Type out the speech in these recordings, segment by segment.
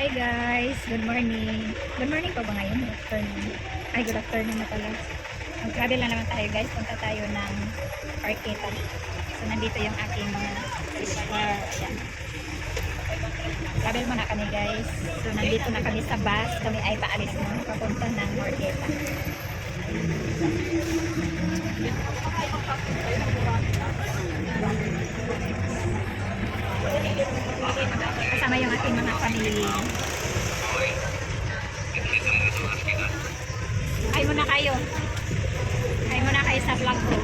Hi guys, good morning. Good morning pa ba ngayon? Good afternoon. Ay, good afternoon na pala. Mag-travel na naman tayo guys. Punta tayo ng Arqueta. So, nandito yung aking mga car. Ayan. Travel muna kami guys. So, nandito na kami sa bus. Kami ay paalis mo. Papunta ng Arqueta. Kasama yung ating mga family. Ay muna kayo. Ay muna kayo sa vlog ko.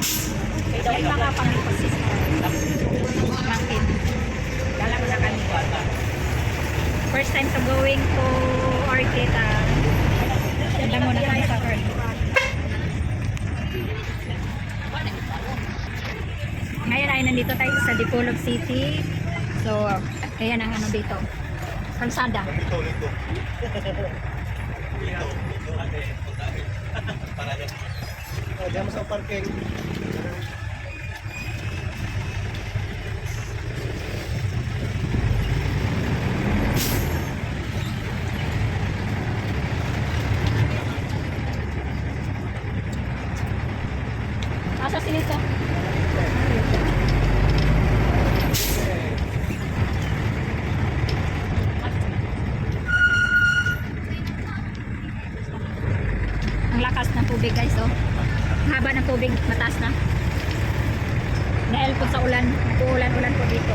Ay mga pamikosis mo. Mangkin. Dala mo na kami. First time to going to Arqueta. Dala mo na kami sa Arqueta. Ngayon ay nandito tayo sa Dipolog City. So, ayan ang ano dito. Kalsada. Diyan sa parking. Asa sinito? Ang lakas ng tubig guys, oh. Ang haba ng tubig, mataas na. Dahil po sa ulan, uulan-ulan po dito.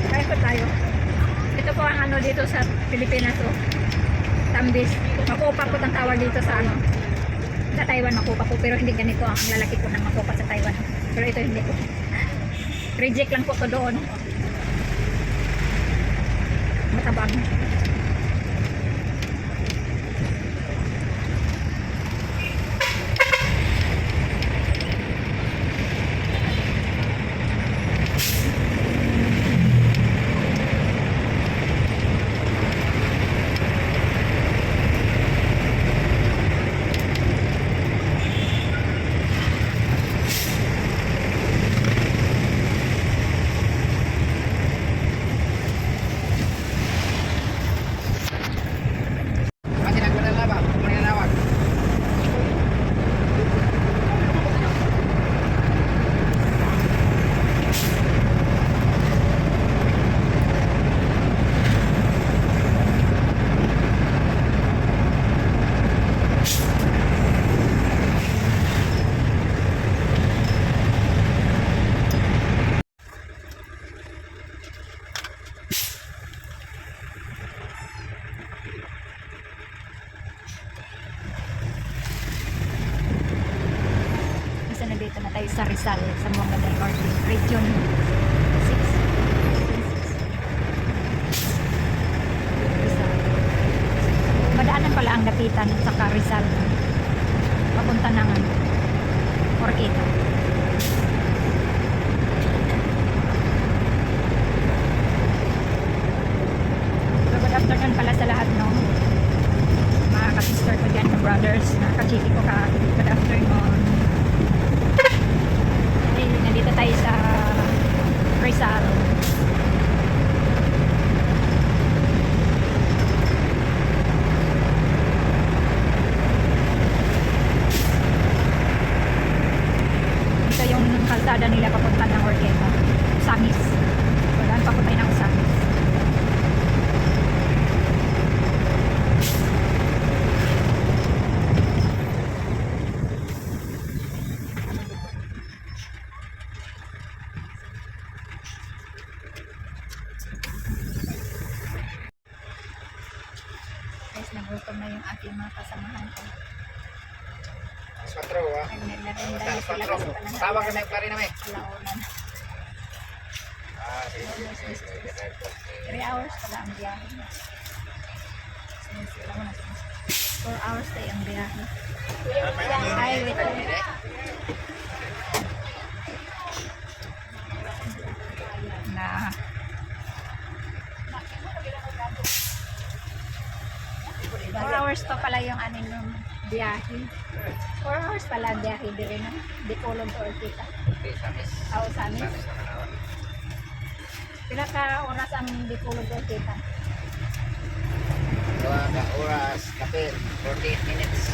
Kaya po tayo. Ito po ang ano dito sa Pilipinas, oh. Tambis. Makupa po ang tawag dito sa ano. Sa Taiwan, makupa po. Pero hindi ganito ang lalaki po ng makupa sa Taiwan. Pero ito hindi po. Reject lang po to doon. Matabang. Dito na tayo sa Rizal, sa Mongga del Norte, Region 6. Rizal. Madaanan pala ang Dapitan sa Rizal. Papunta ng Arqueta. So, good afternoon pala sa lahat, no? Mga ka-sister ko dyan, brothers, ka-chiki ko ka, good afternoon. Nandito tayo sa Rizal. Ito yung kalsada nila papunta ng Arqueta. Samis. So, daan papunta ng Samis. Nagutom na yung aking mga kasamahan ko. Patro, ah. Nagnarinda na sila kasi pa na Tawag na pare namin. launan. 3 hours pala ang biyahe. 4 hours tayo ang biyahe. Ay, wait. Na 4 hours pa pala yung anin nung biyahe. 4 hours pala ang biyahe din na. Di Polog to Arqueta. Okay, Samis. Oo, Samis. Pila ka oras ang ditulog ko kita? 2 oras, kapin, 48 minutes.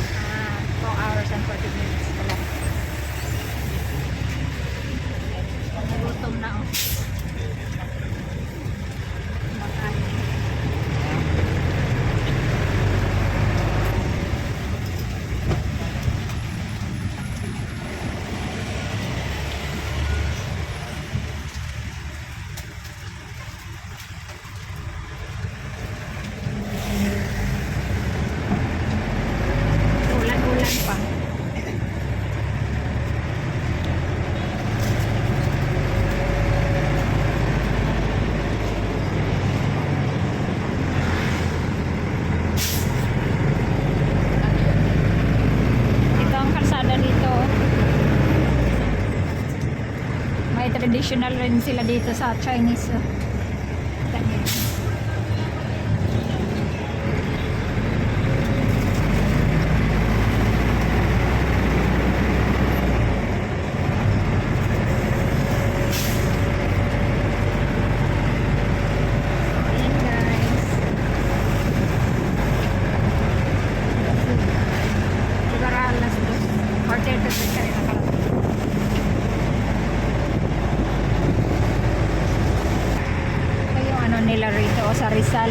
2 hours and 40 minutes pala. Gutom na oh. Makain. Ulan-ulan pa. Ito ang kalsada dito. May traditional rin sila dito sa Chinese. Ganyan. Ayan guys. Siguro alas 2. Quarter to 3 kami nakarating. Ito yung ano nila rito sa Rizal.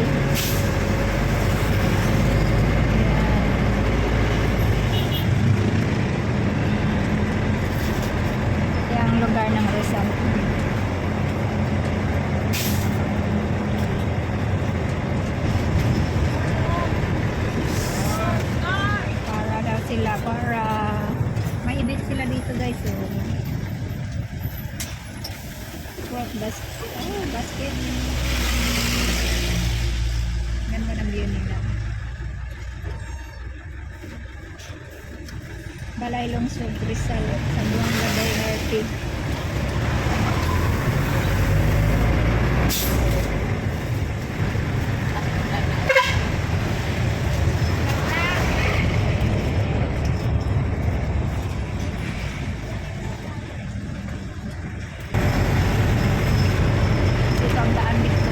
Ayan. Yung lugar ng Rizal. Para daw sila, para may event sila dito guys. So, work basket. Oh, basket. Ganda ng view nila. Balay Lungsod, Rizal, sa buong Labay RT. Dito ang daan dito.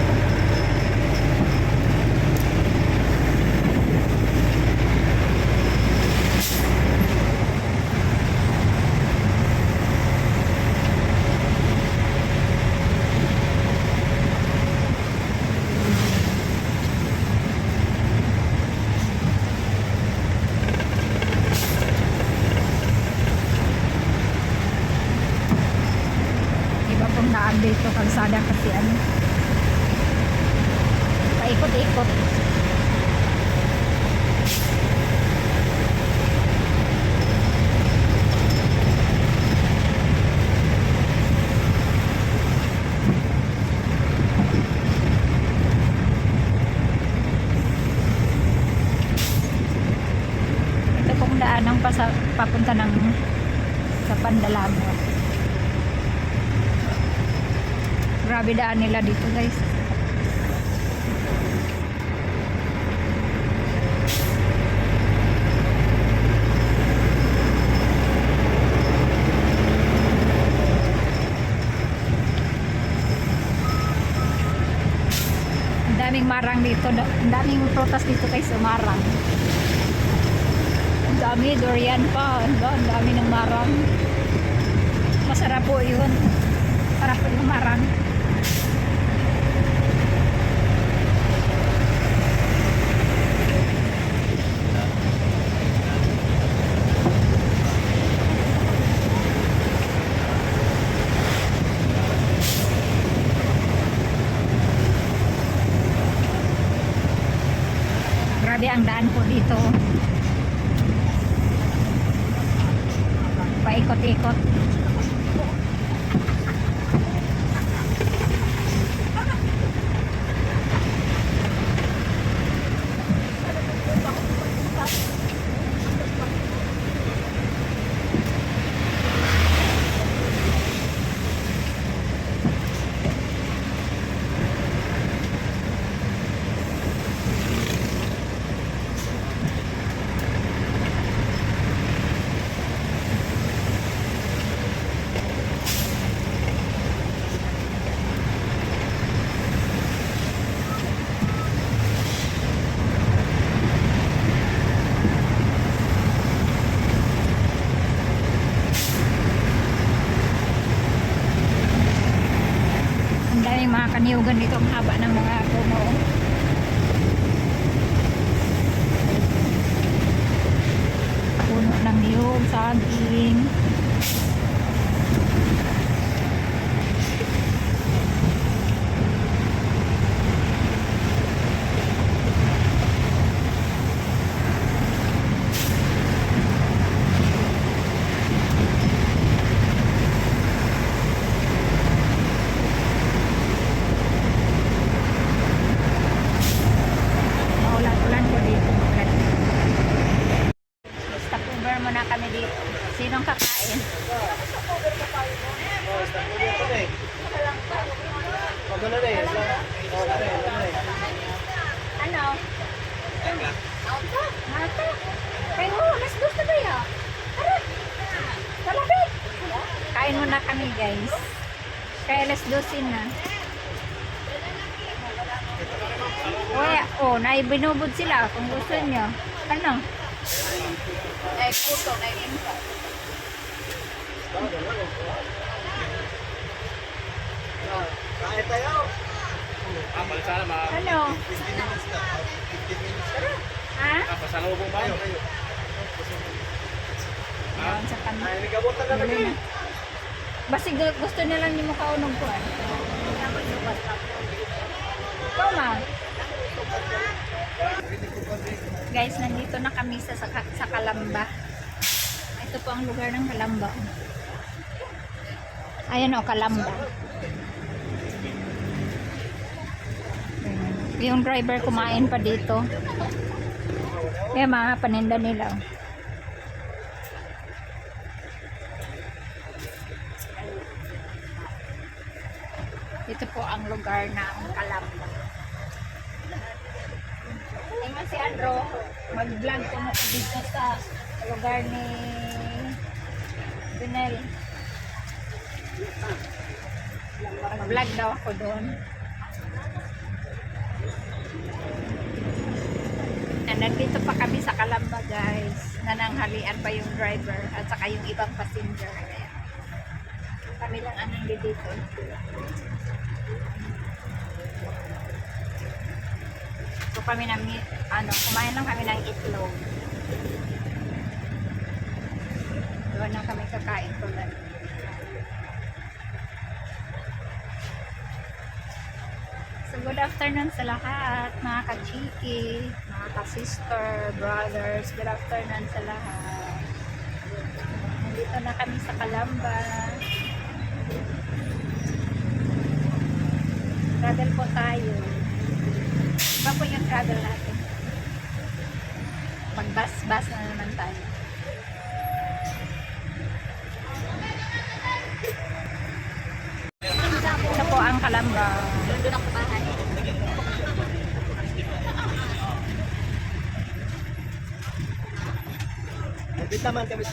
Iba pong daan dito, kalsada kasi ano. Paikot-ikot. Ito pong daan ang papunta ng sa Pandalago. Grabe daan nila dito guys. Ang daming marang dito. Ang daming prutas dito guys. Marang. Ang dami. Durian pa. Ang dami ng marang. Masarap po yun. Sarap po yung marang. Grabe ang daan po dito. Paikot-ikot. yung mga kaniyugan dito, ang haba ng mga puno. Puno ng niyog, saging. Maulan-ulan ko dito. Stop over muna kami dito. Sinong kakain? Ano? Mata? Kayo, mas gusto ba ya? Tara! Talabit! Kain muna kami guys. Kaya alas 12 na. Oh, naibinubod sila kung gusto nyo. Ano? Puto, naiinsa. Kain tayo. Balikan naman. Ano? 15 minutes na. 15 minutes na. Ha? Pasalubong ba? Ayan sa kami. Ay, nagabutan na Dali na. Basi gusto nilang ni mo kaunog ko. Ikaw ma. Guys, nandito na kami sa Calamba. Ito po ang lugar ng Calamba. Ayan o, Calamba. Yung driver kumain pa dito. Kaya mga paninda nila. Ito po ang lugar ng Calamba. Tingnan si Andro, mag-vlog ko na dito sa lugar ni Junel. Mag-vlog daw ako doon. And nandito pa kami sa Calamba guys. Nananghalian pa yung driver at saka yung ibang passenger. Kaya kami lang ang nandito. So kami namin, kumain lang kami ng itlog. Doon lang kami kakain tulad. So good afternoon sa lahat, mga ka-chiki, mga ka-sister, brothers, good afternoon sa lahat. Nandito na kami sa Calamba. Travel po tayo. Iba po yung travel natin. Mag-bus-bus na naman tayo. Ito po ang Calamba. Doon ako bahay. Nagkita man kami.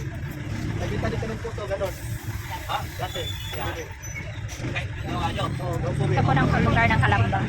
Nagkita din kami puto, gano'n. Ha? Dati. Ito po ang lugar ng Calamba.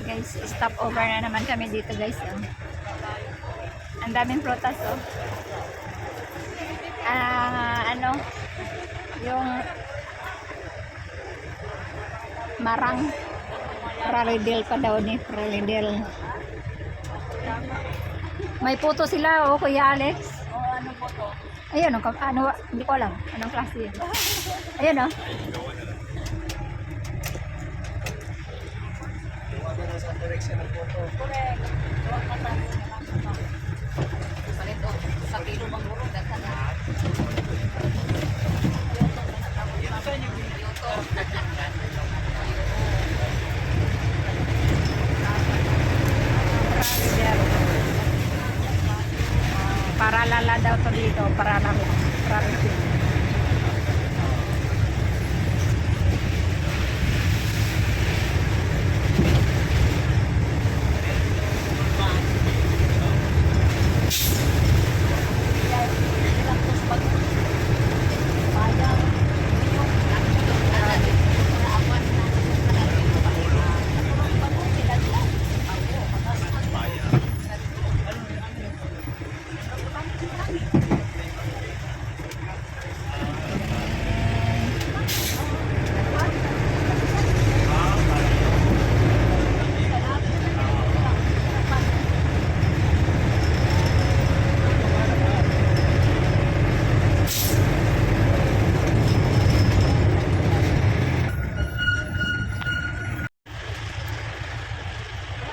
Guys, stop over na naman kami dito guys. Oh. Ang daming prutas oh. Yung marang praridel pa daw ni praridel. May puto sila oh, Kuya Alex. Ano puto? Ayun, hindi ko alam anong klase yun. Ayun oh. Sa direction ng puto. Correct. Salito, sa kilo bang guro, daghan na. Para paalala daw to dito para lang. Para review.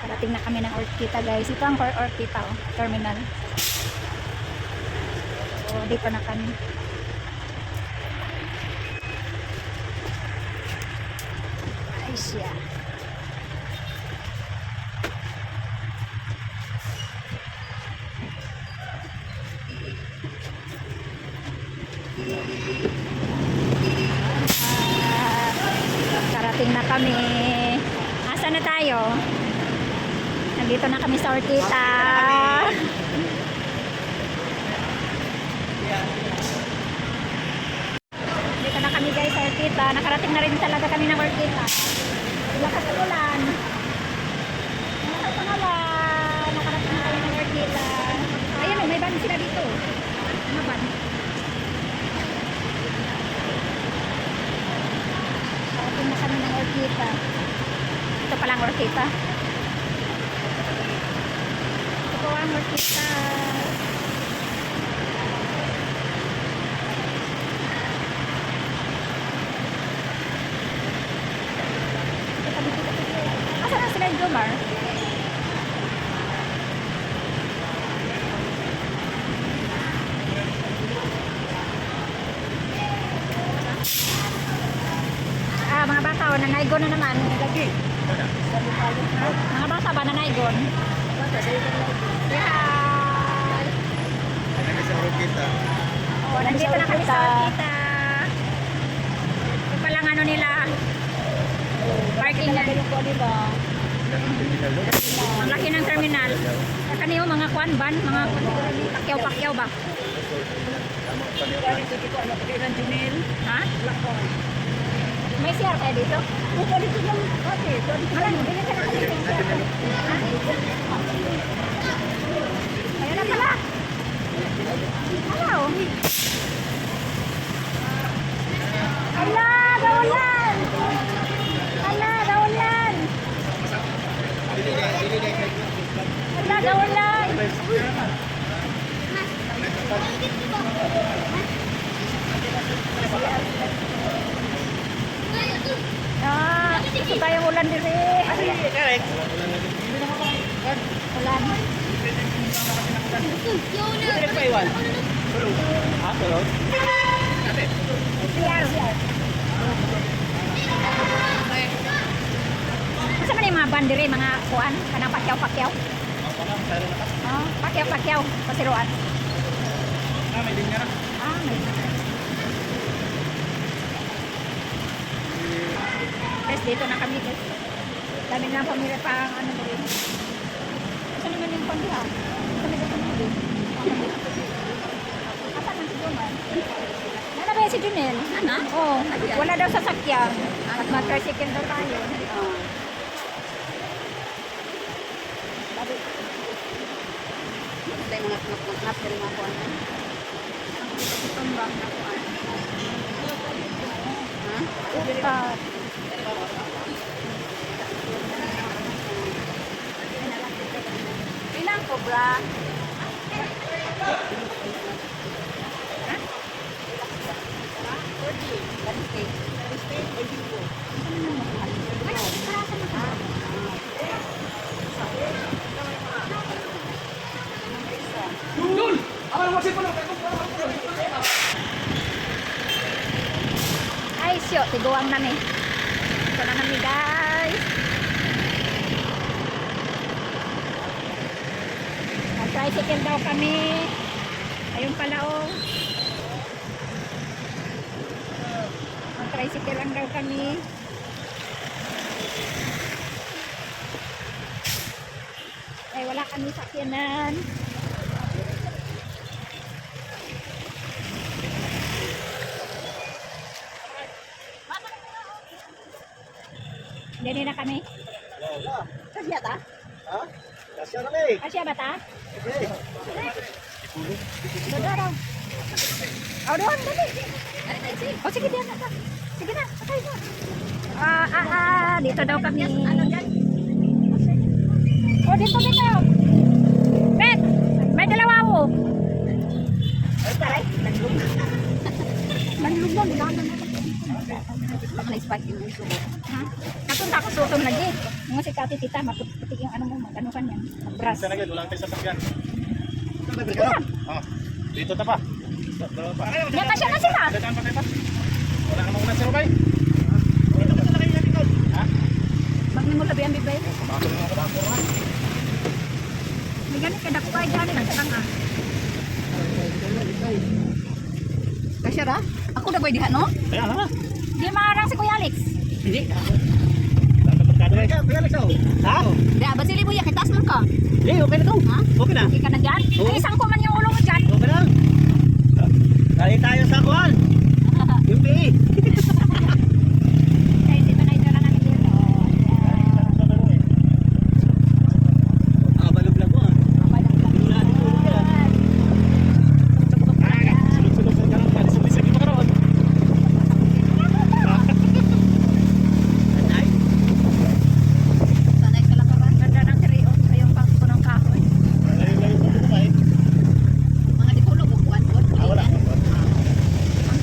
Parating na kami ng Orquita guys. Ito ang Orquita terminal. So, dito na kami. Ay siya. Karating na kami. Asa na tayo? Nandito na kami sa Orquita. Dito na kami guys sa Orquita. Nakarating na rin talaga kami ng Orquita. Lakas ng ulan. Lakas ng ulan. Nakarating na kami ng Orquita. Ayan o, may van sila dito. Ano van? Nakarating na kami ng Orquita. Ito palang Orquita. Ito po ang Orquita. Asa na sila yung Jomar? Mga bata o, nanaygon na naman. Lagi. Mga bata ba nanaygon? Hi! Oh, nandito na kami sa Orquita. Ito palang ano nila. Parking na. Ang laki ng terminal. Kaniyo mga kwan-ban, mga pakyaw-pakyaw ba? Ha? May CR kayo dito? Pwede dito lang. Okay. Malang, bilhin ka na kami. Ayun na pala. Hello. Ala, gaulan. Ala, gaulan. Ala, gaulan. Ah, ito tayong ulan din eh. Ulan. Siar. Masa man yung mga bandiri, mga kuan, kanang pakyaw-pakyaw? Oh, pakyaw-pakyaw, pasiruan. May linya na. May. Guys, dito na kami guys. Dami na pamilya pa ang ano na rin. Saan naman yung pamilya? Kami sa pamilya. Asan ang si Juman? Nana ba yung si Junel? Ana? Oo. Wala daw sasakyan. At mag-tricycle daw tayo. Sabi. Ito yung mga knap din mga kuwan. Ito yung mga kuwan. Ha? Ilang cobra? Ay, siyo, tiguang na ni. Ito na namin guys. Tricycle daw kami. Ayun pala oh. Mag-tricycle lang daw kami. Ay wala kami sakyanan. Dini na kami. Wala. Kasya ta? Ha? Kasya na eh. Kasya ba ta? Okay. Doon daw. Oh, doon, dali. Oh, sige, diyan na. Sige na, patay na. Dito daw kami. Oh, dito tayo. Bet, may dalawa ako. Ay, taray. Manlugmon, bilangan na. Baka na-spike yung uso mo. Ha? Katunta ako sutong lagi. Mga si Kati Tita, maputik yung ano mo, magano ka niyan. Magbras. Isa na gid, walang tayo sa sakyan. Dito na. Ah, dito ta pa. Yan kasya na sila. Dadaan pa tayo pa. Wala namang unang si Rubay. Dito ka sa laki natin ko. Ha? Magni mo labi ang bibay. Bakit mo ako bakit ha? May ganit ka dako ay gani ang tanga. Kasya ra? Ako na pwede no? Ayan ha. Di marang si Kuya Alex. Hindi. Dapat pagkado eh. Kaya Alex, oh. Ha? Di ba sili buya kitas mo ka? Eh, okay na to. Ha? Okay na. Okay ka na dyan? Oo. Ay, isang ko man yung ulo mo dyan. Okay na. Dali tayo sa kuhan. Yung PE. Kaya dito na ito na namin dito. Ah, balog-lag mo ah. Sulog-sulog sa karang pa. Sumisig mo karoon. Ay, Sanay ka lang ka ba? Ganda ng trio. Ayong pangko ng kahoy. Layo-layo sa Rubay. Mga di kulog o buwan. Ah, wala. Ang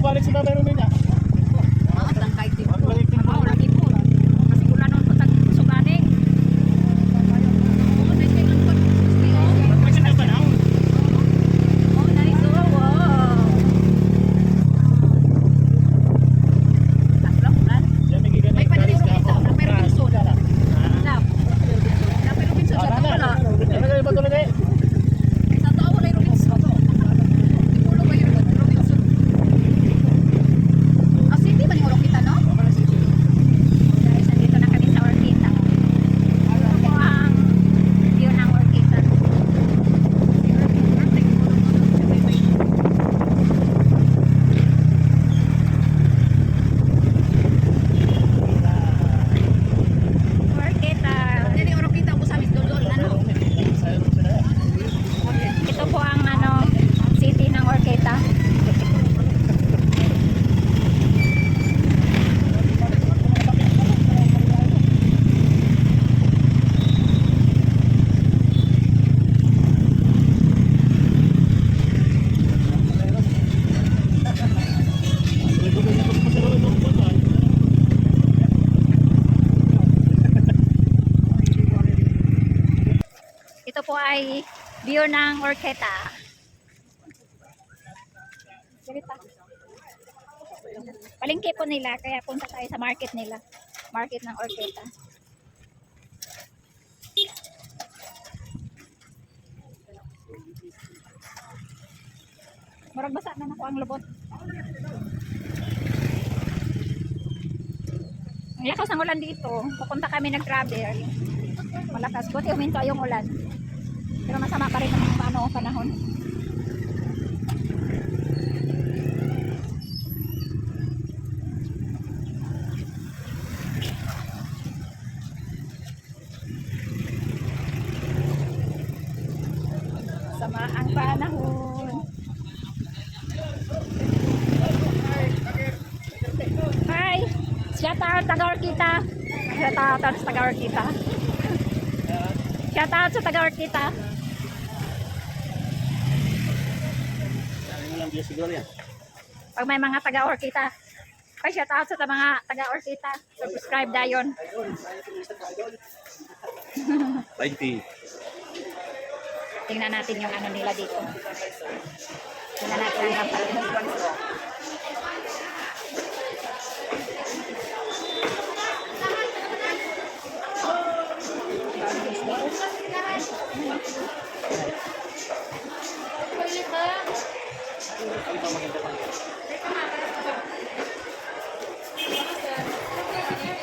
balik si Babay Romina. Maot lang kahit dito. Maot lang ito. Maot lang ito. Kasi wala naman po tag-suganing. Kasi na ba na? Oh, nice. Oh, wow. Tatlo, ulan. Yan, may giganay. May panaliro kita. Pero Robinson. Lap. Lap, Robinson siya. Wala. Ano kayo ba tuloy kayo? Sa tao wala yung Robinson. Ulo ba yung Robinson? Ah, city ba yung kita, no? Guys, nandito na kami sa Orquita. Ito po ang view ng Orquita. Orquita. Hindi yung Orquita ko sa amin. Dulol, ano? Ito po ang ano, city ng Orquita. Ito po ay view ng Orquita. Palengke po nila, kaya punta tayo sa market nila. Market ng Orquita. Murag basa na nako ang lubot. Ang lakas ng ulan dito. Pupunta kami nag-travel. Malakas. Buti huminto yung ulan. Pero masama pa rin ang panahon. Sama ang panahon. Hi! Shout out taga Orquita. Shout out sa taga Orquita. Shout out sa taga Orquita. Pag may mga taga Orquita. Ay, shout out sa mga taga Orquita. Subscribe dayon. 90. Tingnan natin yung ano nila dito. Tingnan natin ang kapal.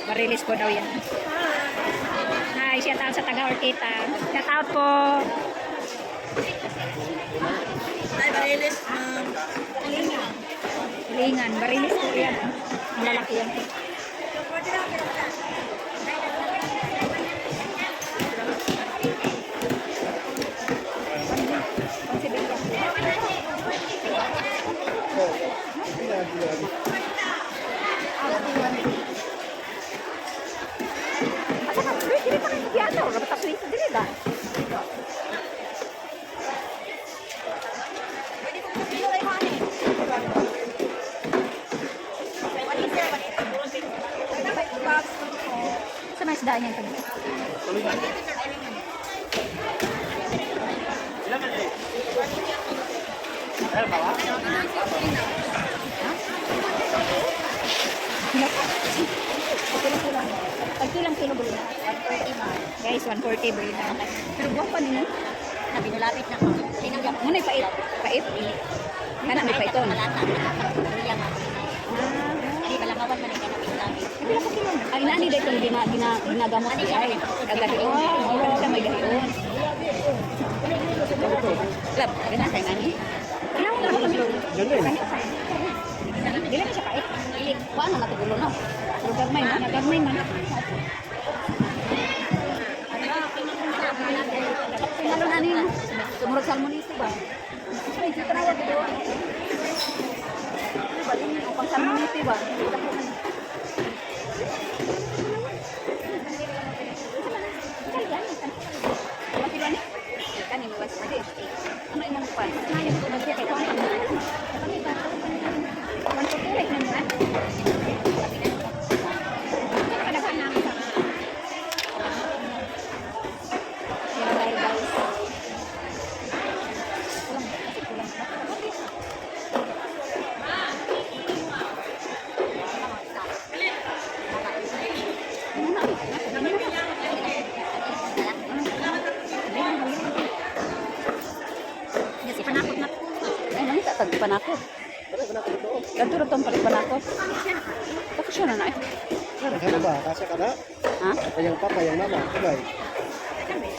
Marilis po daw yan. Hi, shout out sa taga Orquita. Shout out po. Ay, Marilis, Lingan, Marilis po yan. Ang lalaki yan. Dili pa kayo piano, dapat ako dito dili ba? Sa may isdaan yan ito. Pagkilang kilo bro na? 140 guys, 140 bro na. Pero buwan pa nino? Pinulapit na ko. Sinanggap Muna yung pait. Pait? Kana may paiton. malata. Kuya nga. Hindi kalakawan man ka na pinulapit. Pila pa kilo? Ay nani dito ginagamot Ano siya siya? ay. Gagahion. Ay wala siya may gahion. Lab, gana kay nani? Kailangan na kami. Dili na siya pait. Kuha na matugulo no. Pero gagmay man, gagmay man. Pinalo na nila. Sumurot sa almonito ba? Ay, sa tawag dito. Diba yun yung pang sa almonito ba? Kani mo ba sa ano imong pan? Ngayon ko nagkita ko ang banakot. Ano ba natin ito? Ganto ra tong palit banakot. Bakit siya na na eh? Ano ba? Kasya ka na? Ha? Ayang papa, yang mama. Sabay.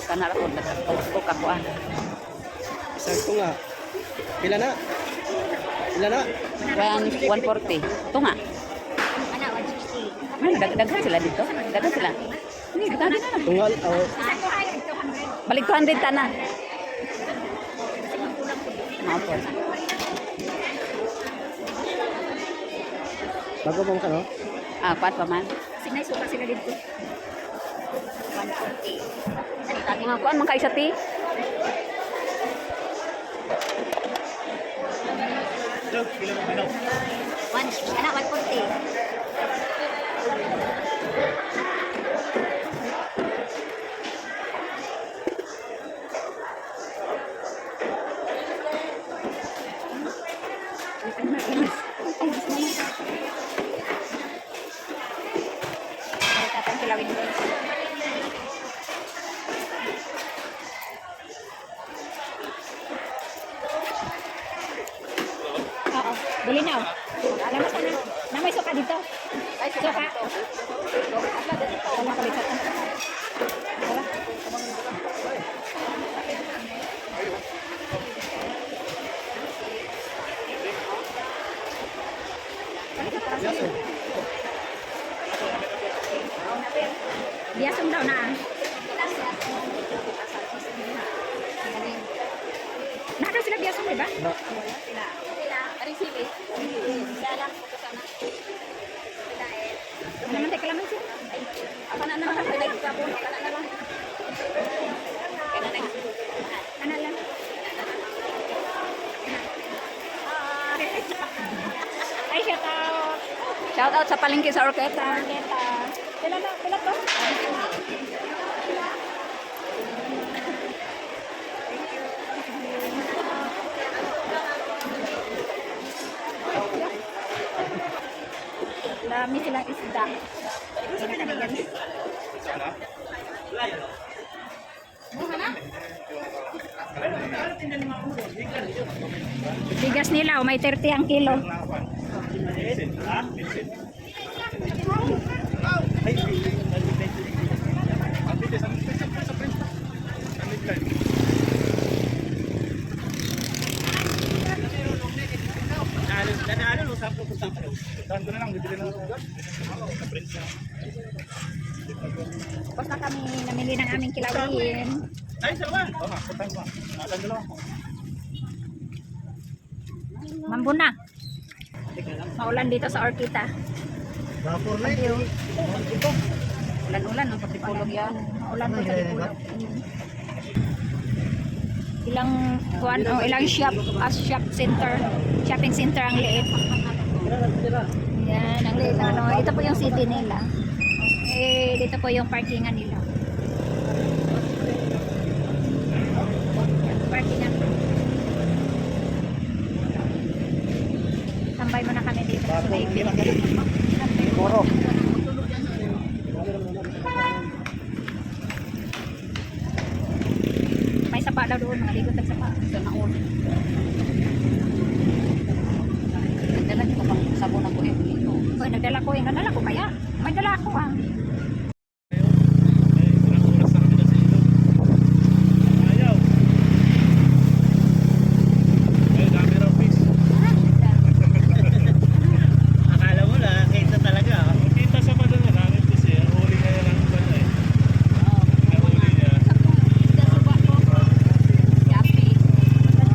Kana ra ko nagtugtog ako ah. Isang ito nga. Pila na? Pila na? 140. Ito nga. Ana, 160. Ay, dagdag sila dito. Dagdag sila. Hindi, dagdag na lang. Tungal. Oh, Balik 200 tanan. Mapo. bago bang ka no? Ah, kuat pa man. Sinay suka sila dito. 140. Ang mga kuan man kay sa ti. Ana, 140. Tatang kilawin mo. Oo, bili na. Alam mo sana, na may suka dito. Ay, suka. Wala ka dito. Wala. Biasong daw na. Naka sila biasong, di ba? Ano naman tayo kalaman siya? Apa na naman tayo nagkabon? Ano lang? Ay, shout out. Shout out sa palengke sa Orketa. Pila na? Pila to? Dami silang isda. Bigas nila, may 30 ang kilo. Tanto na lang, bibili na ako. Basta kami namili ng aming kilawin. Ay, salamat. Oo nga, putang ko. Tanto lang ako. Mambuna. Maulan dito sa Orkita. Vapor na yun. Ulan-ulan ang pagtipulog yan. Maulan po sa Dipulog. Ilang kuan o ilang shopping center ang liit. Yan, ang liit. Ano, ito po yung city nila. Eh, dito po yung parkingan nila. Yan, parkingan. Tambay muna kami dito sa Mayfield. Puro. May sapa daw doon, mga ligot at sapa. Sa naon. Dala ko pang sabon ako eh. Uy, nagdala ko yun. Nagdala ko kaya? May dala ako ah. Ayaw. Ay, dami raw fish. Akala mo na, kita talaga. Kita sa mga na namin fish eh. Ang huli kaya lang ba na eh. Ang huli niya. That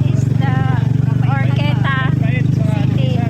is the Orketa Kahit sa City.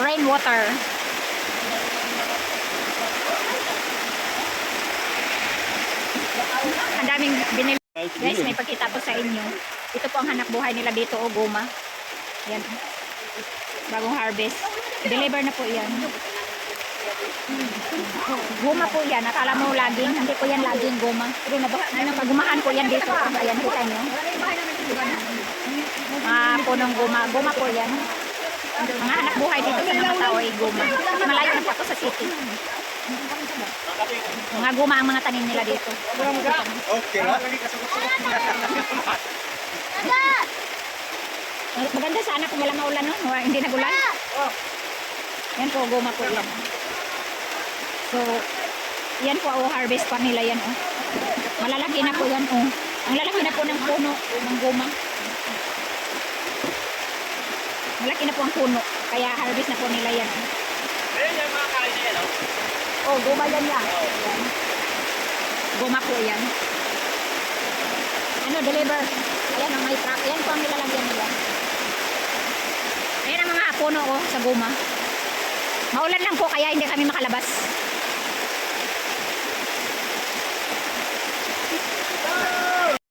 rainwater. Ang daming binili. Guys, may pagkita po sa inyo. Ito po ang hanap buhay nila dito, o goma. Yan. Bagong harvest. Deliver na po yan. Goma po yan. Akala mo laging. Hindi po yan laging goma. Pagumahan po yan dito. Ayan, kita nyo. Punong goma. Goma po yan. Mga hanap buhay dito sa mga tao ay goma. Malayo na po ako sa city. Mga guma ang mga tanim nila dito. Okay. Maganda sana kung wala maulan, no? Hindi nagulan. Yan po, guma po yan. So, yan po, harvest pa nila yan. Malalaki na po yan. Ang lalaki na po ng puno ng guma. Malaki na po ang puno. Kaya harvest na po nila yan. Ayan yung mga kain na yan, oh. Guma yan yan. Guma po yan. Deliver. Ayan ang may truck. Ayan po ang nilalagyan nila. Ayan ang mga puno sa guma. Maulan lang po kaya hindi kami makalabas.